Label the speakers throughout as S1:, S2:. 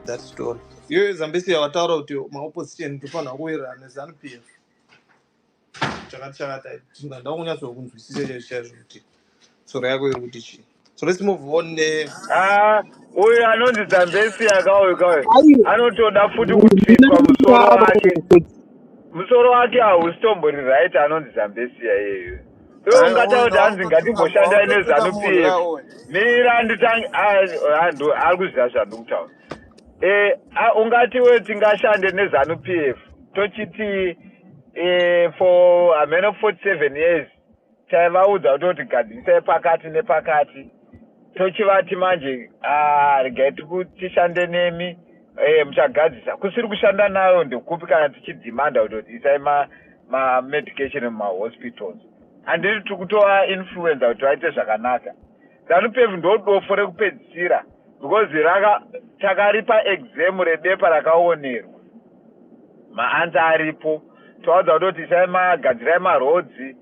S1: that story. You Zambesi wataura kuti maopposition tofana kuwirirana Zanu PF. Chakati ndinga kunyatsonzwisisa chaizvo kuti soro yako iri kuti chii. So let's move on.
S2: Uyu anonzi Zambesi akauya anotoda futi
S3: Ndina
S2: kutsvitwa musoro wake haustombori right anonzi Zambesi iyeyo. Iwe ungataura kuti hanzi ngatimboshanda neZanu PF. Mira nditange antu ari kuziva zvandikutaura. Ungatiwe tingashande neZanu PF tochiti for hameno 47 years taivaudza kuti gadzisai pakati nepakati tochivati manje regai tishande nemi muchagadzisa kusiri kushanda nayo ndekupi kana tichidhimanda kuti isai ma-medication mumahospitals handiti tiri kutova influenza kuti vaite zvakanaka. Zanu PF ndodofo rekupedzisira because takaripa exam rebepa rakaonerwa maanza aripo towadza kuti isai magadzirai marodzi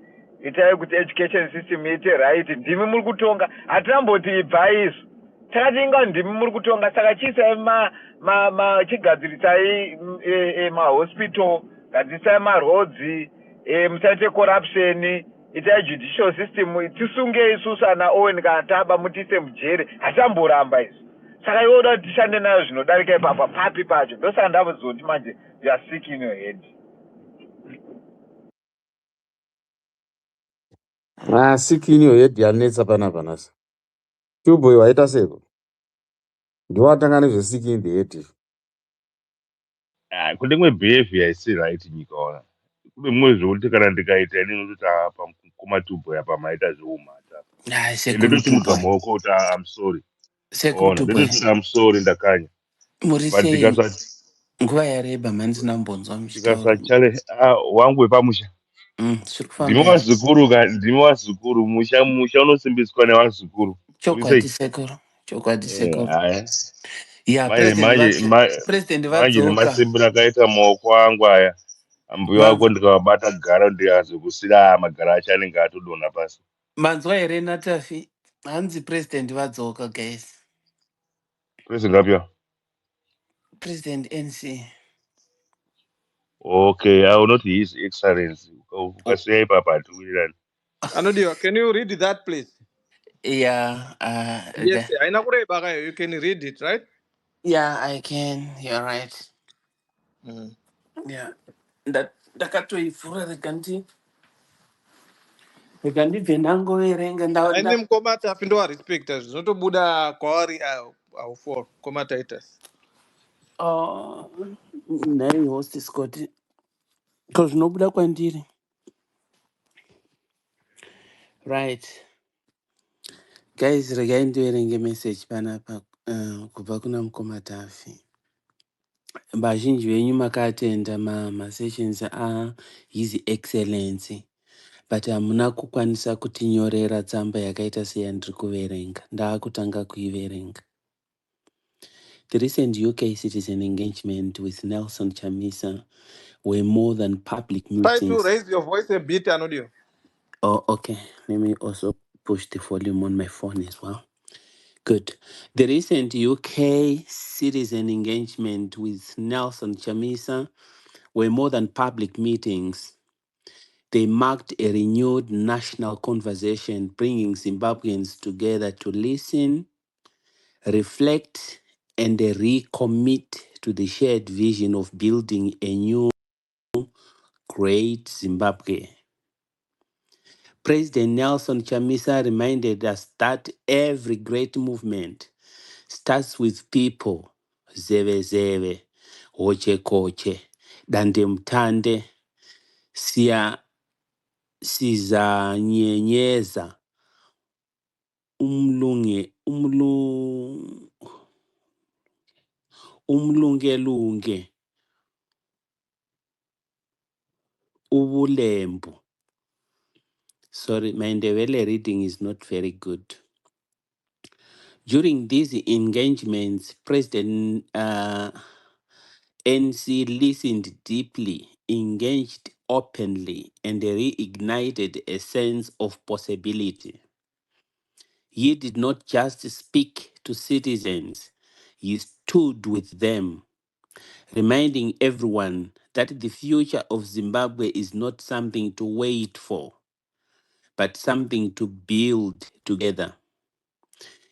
S2: itai kuti education system iite right. Ndimi muri kutonga hatamboti ibva izvo takati inga ndimi muri kutonga saka chiisai chigadzirisai mahospital gadzirisai marodzi musaite corruption itai judicial system tisunge isusu ana Owen kana taba mutiise mujere hatamboramba izvo saka iwoda kuti tishande nayo zvinodarika ipapa papi pacho ndosaka ndavozoti manje you are sick in your head.
S3: sick in your head yanetsa panapa nasa. Tuboy waita seko. Ndiwatanga nezve in the head.
S4: Kune mwe behavior isi right nyika ona. Kune mwe zvokuti kana ndikaita inini kuti apa kumatubo apa maita zvoumata. Ndotosimuka maoko kuti I'm sorry. I'm sorry ndakanya.
S5: Murise nguva yareba mani sina mbonzwa
S4: muchitaura. Tikasachale wangu wepamusha. Ndimi wazukuru musha unosimbiswa nevazukuru.
S5: Chokwadi sekuru.
S4: President vadzoka. Masimbira akaita maoko angu aya. Mbuya wako ndikawabata gara ndikazokusira magara acho anenge atodonha pasi.
S5: Manzwa here Natafi hanzi president vadzoka guys.
S4: President apya?
S5: President NC.
S4: Okay, I will not His Excellency. Ukasiya ipapa hatiwirirani.
S1: Anodiwa, can you read that please?
S5: Yeah.
S1: Yes, you can read it, right?
S5: Yeah, I can. You're right. Yeah. Ndakatoivhura rekandibve ndangoverenga
S1: ine mukomata afi ndowarespecta zvinotobuda kwavari aufo komataitasi.
S5: Nhai host Scott ko zvinobuda kwandiri. Right. Guys, regai ndiverenge message panapa kubva kuna mukomata afi. Vazhinji venyu makaatenda masessions His Excellency, but hamuna kukwanisa kutinyorera tsamba yakaita seyandiri kuverenga. Ndaakutanga kuiverenga. The recent UK citizen engagement with Nelson Chamisa were more than public meetings.
S1: Try to raise your voice a bit, Anodio.
S5: Oh, okay. Let me also push the volume on my phone as well. Good. The recent UK citizen engagement with Nelson Chamisa were more than public meetings. They marked a renewed national conversation, bringing Zimbabweans together to listen, reflect, and recommit to the shared vision of building a new, great Zimbabwe. President Nelson Chamisa reminded us that every great movement starts with people. Zeve zeve, hoche koche, dande mtande, siza nyenyeza, umlungelunge, ubulembu. Sorry, my Ndebele reading is not very good. During these engagements, President NC listened deeply, engaged openly, and reignited a sense of possibility. He did not just speak to citizens, he stood with them, reminding everyone that the future of Zimbabwe is not something to wait for, but something to build together.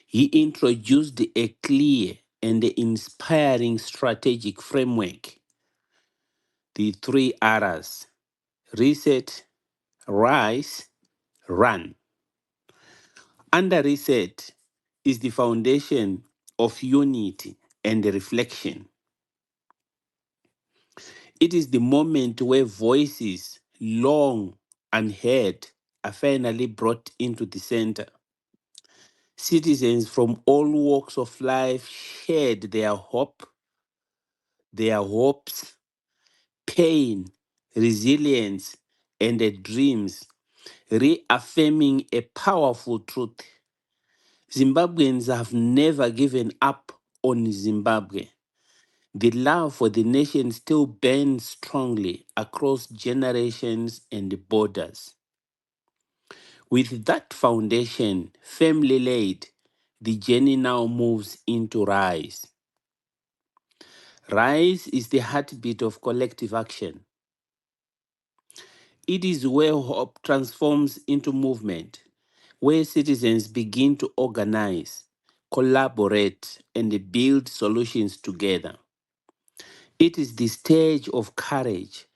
S5: He introduced a clear and inspiring strategic framework, the 3 Rs: reset, rise, run. Under reset is the foundation of unity and reflection. It is the moment where voices long unheard are finally brought into the center. Citizens from all walks of life shared their hope, their hopes, pain, resilience, and their dreams, reaffirming a powerful truth. Zimbabweans have never given up on Zimbabwe. The love for the nation still burns strongly across generations and borders. With that foundation firmly laid, the journey now moves into Rise. Rise is the heartbeat of collective action. It is where hope transforms into movement, where citizens begin to organize, collaborate, and build solutions together. It is the stage of courage,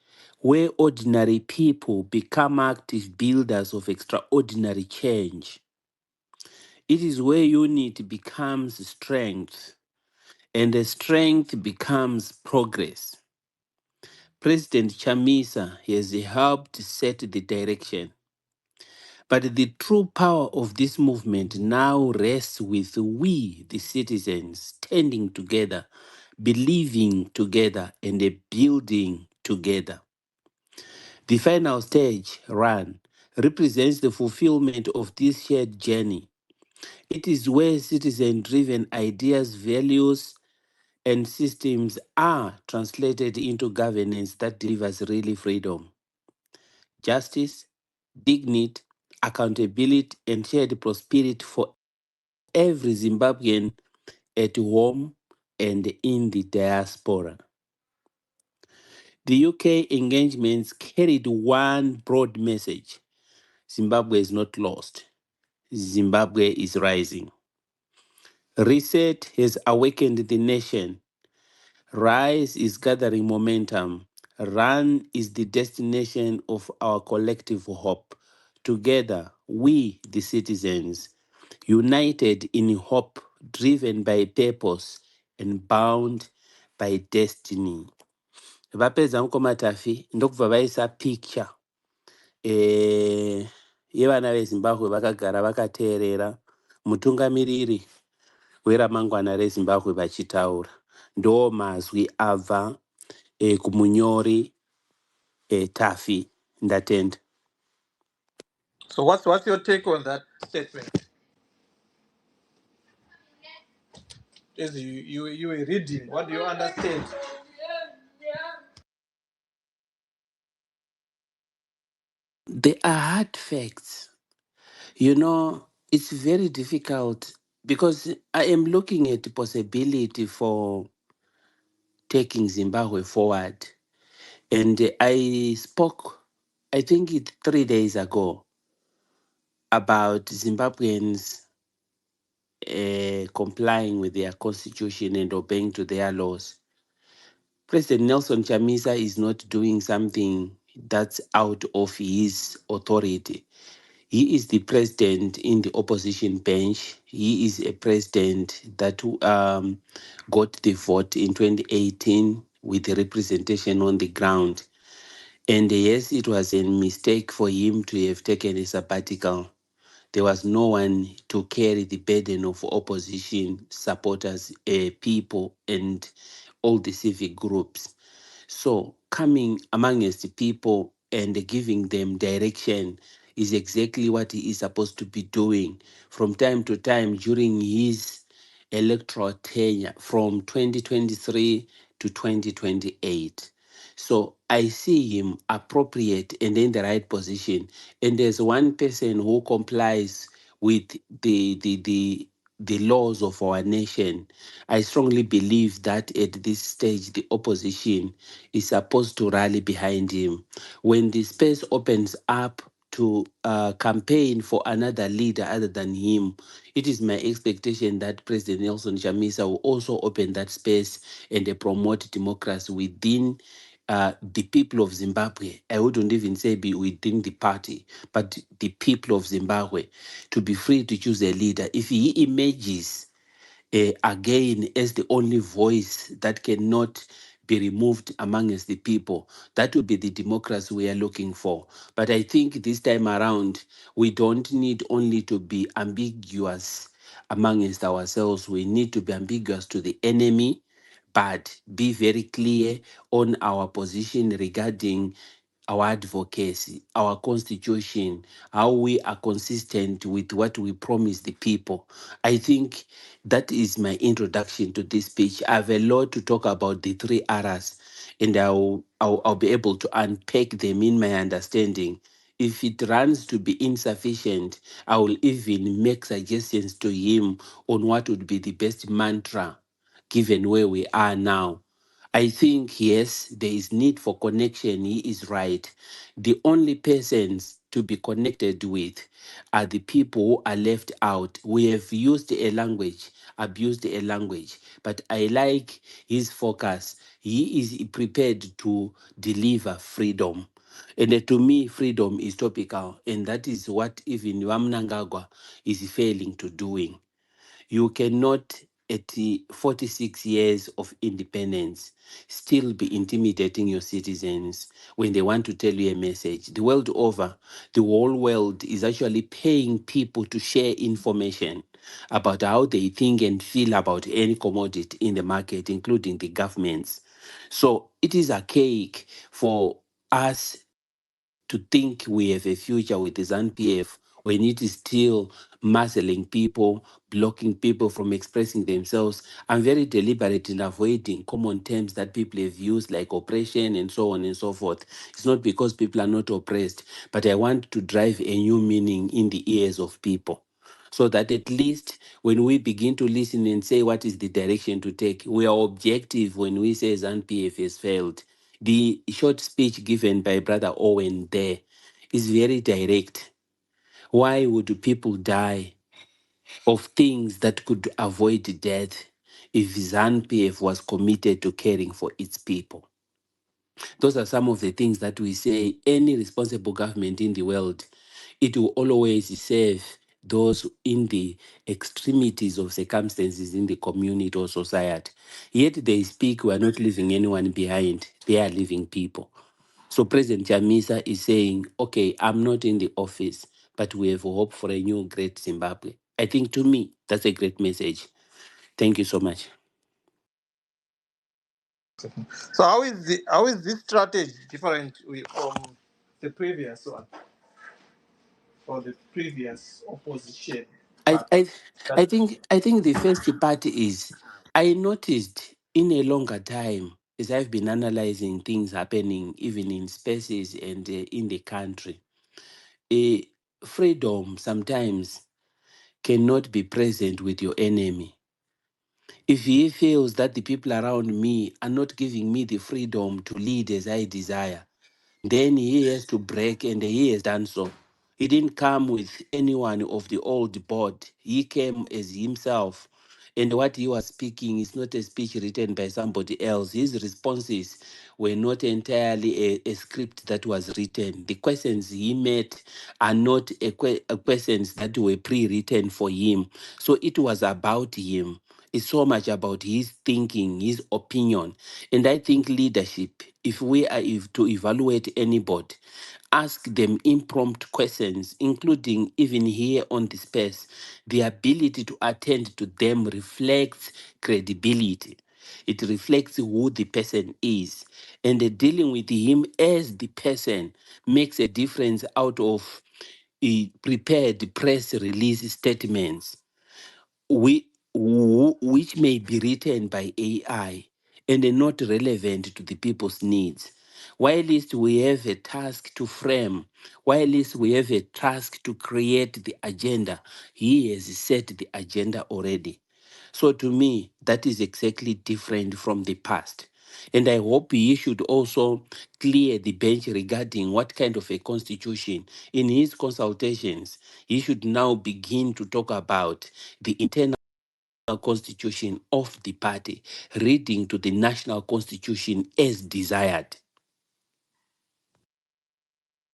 S5: where ordinary people become active builders of extraordinary change. It is where unity becomes strength, and the strength becomes progress. President Chamisa has helped set the direction. But the true power of this movement now rests with we, the citizens, standing together, believing together, and building together. The final stage, Run, represents the fulfillment of this shared journey. It is where citizen driven ideas, values, and systems are translated into governance that delivers really freedom, justice, dignity, accountability, and shared prosperity for every Zimbabwean at home and in the diaspora. The UK engagements carried one broad message: Zimbabwe is not lost, Zimbabwe is rising. Reset has awakened the nation. Rise is gathering momentum. Run is the destination of our collective hope. Together, we, the citizens, united in hope, driven by purpose, and bound by destiny. Vapedza mukoma tafi ndokubva vaisa picture yevana vezimbabwe vakagara vakateerera mutungamiriri weramangwana rezimbabwe vachitaura. Ndo mazwi abva kumunyori Tafi. Ndatenda.
S1: So what's your take on that statement? As you were reading, what do you understand?
S5: They are hard facts. You know, it's very difficult because I am looking at the possibility for taking Zimbabwe forward. And I spoke, I think 3 days ago, about Zimbabweans complying with their constitution and obeying to their laws. President Nelson Chamisa is not doing something that's out of his authority. He is the president in the opposition bench. He is a president that got the vote in 2018 with the representation on the ground. And yes, it was a mistake for him to have taken a sabbatical. There was no one to carry the burden of opposition supporters, people, and all the civic groups. So coming amongst the people and giving them direction is exactly what he is supposed to be doing from time to time during his electoral tenure from 2023 to 2028. So I see him appropriate and in the right position. And there's one person who complies with the the laws of our nation, I strongly believe that at this stage, the opposition is supposed to rally behind him. When the space opens up to campaign for another leader other than him, it is my expectation that President Nelson Chamisa will also open that space and promote democracy within the people of Zimbabwe. I wouldn't even say be within the party, but the people of Zimbabwe, to be free to choose a leader. If he emerges again as the only voice that cannot be removed amongst the people, that will be the democracy we are looking for. But I think this time around, we don't need only to be ambiguous amongst ourselves. We need to be ambiguous to the enemy, but be very clear on our position regarding our advocacy, our constitution, how we are consistent with what we promise the people. I think that is my introduction to this speech. I have a lot to talk about the three R's, and I'll be able to unpack them in my understanding. If it runs to be insufficient, I will even make suggestions to him on what would be the best mantra given where we are now. I think, yes, there is need for connection. He is right. The only persons to be connected with are the people who are left out. We have used a language, abused a language, but I like his focus. He is prepared to deliver freedom. And to me, freedom is topical, and that is what even Wamnangagwa is failing to doing. You cannot, at the 46 years of independence, still be intimidating your citizens when they want to tell you a message. The world over, the whole world is actually paying people to share information about how they think and feel about any commodity in the market, including the governments. So it is archaic for us to think we have a future with the ZANU-PF when it is still muzzling people, blocking people from expressing themselves. I'm very deliberate in avoiding common terms that people have used, like oppression and so on and so forth. It's not because people are not oppressed, but I want to drive a new meaning in the ears of people, so that at least when we begin to listen and say what is the direction to take, we are objective when we say ZANU-PF has failed. The short speech given by Brother Owen there is very direct. Why would people die of things that could avoid death if ZANU-PF was committed to caring for its people? Those are some of the things that we say any responsible government in the world, it will always serve those in the extremities of circumstances in the community or society. Yet they speak, we are not leaving anyone behind. They are leaving people. So President Chamisa is saying, okay, I'm not in the office, but we have hope for a new great Zimbabwe. I think to me, that's a great message. Thank you so much.
S1: So how is this strategy different from the previous one or the previous opposition
S5: I,
S1: party?
S5: I,
S1: That
S5: I think the first part is I noticed in a longer time as I've been analyzing things happening even in spaces and in the country. A freedom sometimes cannot be present with your enemy. If he feels that the people around me are not giving me the freedom to lead as I desire, then he has to break, and he has done so. He didn't come with anyone of the old board. He came as himself. And what he was speaking is not a speech written by somebody else. His responses were not entirely a script that was written. The questions he met are not questions that were pre-written for him. So it was about him. It's so much about his thinking, his opinion. And I think leadership, if we are to evaluate anybody, ask them impromptu questions, including even here on the space, the ability to attend to them reflects credibility. It reflects who the person is. And dealing with him as the person makes a difference out of prepared press release statements which may be written by AI and are not relevant to the people's needs. Whilst we have a task to frame, whilst we have a task to create the agenda, he has set the agenda already. So to me, that is exactly different from the past. And I hope he should also clear the bench regarding what kind of a constitution. In his consultations, he should now begin to talk about the internal constitution of the party, reading to the national constitution as desired.